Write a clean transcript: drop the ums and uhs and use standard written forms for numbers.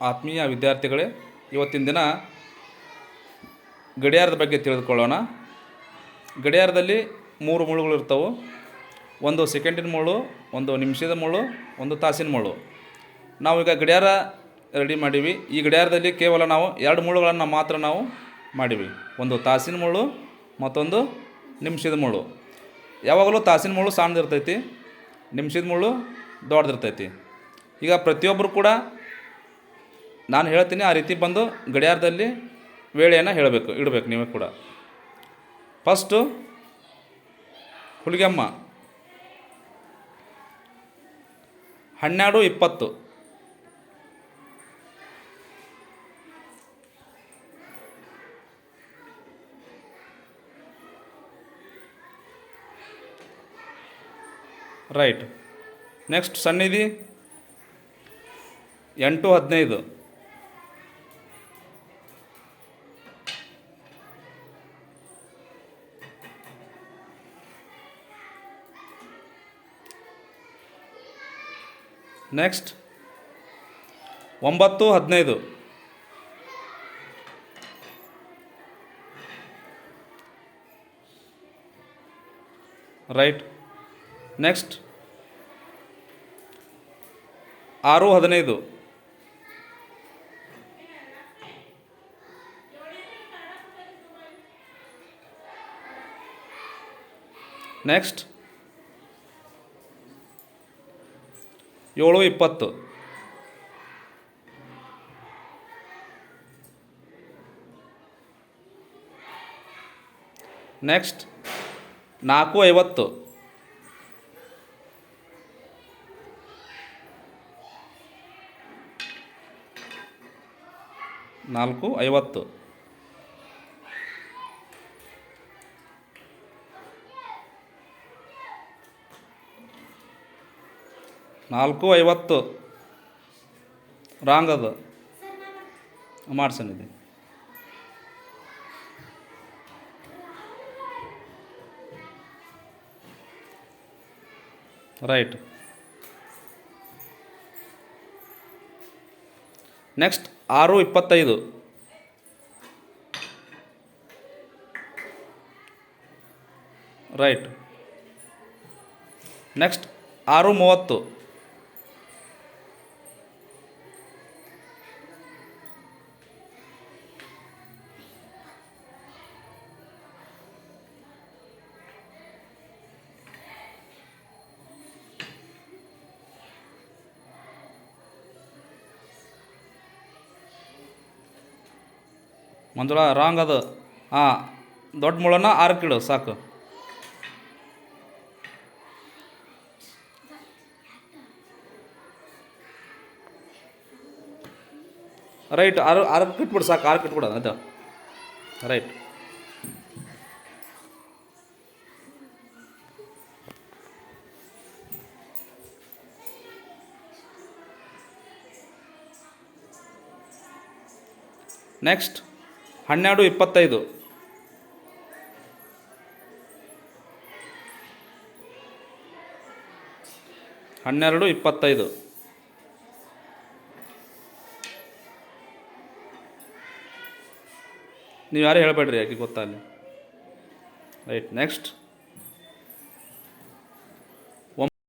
ಆತ್ಮೀಯ ವಿದ್ಯಾರ್ಥಿಗಳೇ, ಇವತ್ತಿನ ದಿನ ಗಡಿಯಾರದ ಬಗ್ಗೆ ತಿಳಿದುಕೊಳ್ಳೋಣ. ಗಡಿಯಾರದಲ್ಲಿ 3 ಮುಳ್ಳುಗಳು ಇರ್ತವೆ. ಒಂದು ಸೆಕೆಂಡಿನ ಮುಳ್ಳು, ಒಂದು ನಿಮಿಷದ ಮುಳ್ಳು, ಒಂದು ತಾಸಿನ ಮುಳ್ಳು. ನಾವೀಗ ಗಡಿಯಾರ ರೆಡಿ ಮಾಡೀವಿ. ಈ ಗಡಿಯಾರದಲ್ಲಿ ಕೇವಲ ನಾವು 2 ಮುಳ್ಳುಗಳನ್ನು ಮಾತ್ರ ನಾವು ಮಾಡೀವಿ. ಒಂದು ತಾಸಿನ ಮುಳ್ಳು, ಮತ್ತೊಂದು ನಿಮಿಷದ ಮುಳ್ಳು. ಯಾವಾಗಲೂ ತಾಸಿನ ಮುಳ್ಳು ಸಣ್ಣದಿರ್ತೈತಿ, ನಿಮಿಷದ ಮುಳ್ಳು ದೊಡ್ಡದಿರ್ತೈತಿ. ಈಗ ಪ್ರತಿಯೊಬ್ಬರು ಕೂಡ ನಾನು ಹೇಳ್ತೀನಿ, ಆ ರೀತಿ ಬಂದು ಗಡಿಯಾರದಲ್ಲಿ ವೇಳೆಯನ್ನು ಇಡಬೇಕು ನೀವೇ ಕೂಡ. First Huligemma 12:20. Right. Next Sannidhi 8:15. Next 9:15. Right. Next 6:15. Next 7:20. Next 4:50. ನಾಲ್ಕು 50. ನಾಲ್ಕು 50 ರಾಂಗ್ ಅದು, ಮಾಡ್ಸನಿದೆ. Right. Next 6:25. Right. Next 6:30. Manjula wrong ಅದು. ಹಾಂ, ದೊಡ್ಡ ಮುಳ್ಳನ್ನು 6 ಇಡು ಸಾಕು. ರೈಟ್. 6 ಇಟ್ಬಿಡು ಸಾಕು, 6 ಇಟ್ಬಿಡು ಅದು. ರೈಟ್. ನೆಕ್ಸ್ಟ್ 12:25. ನೀವು ಯಾರು ಹೇಳಬೇಡ್ರಿ, ಯಾಕೆ ಗೊತ್ತಾ ಅಲ್ಲಿ. ರೈಟ್. ನೆಕ್ಸ್ಟ್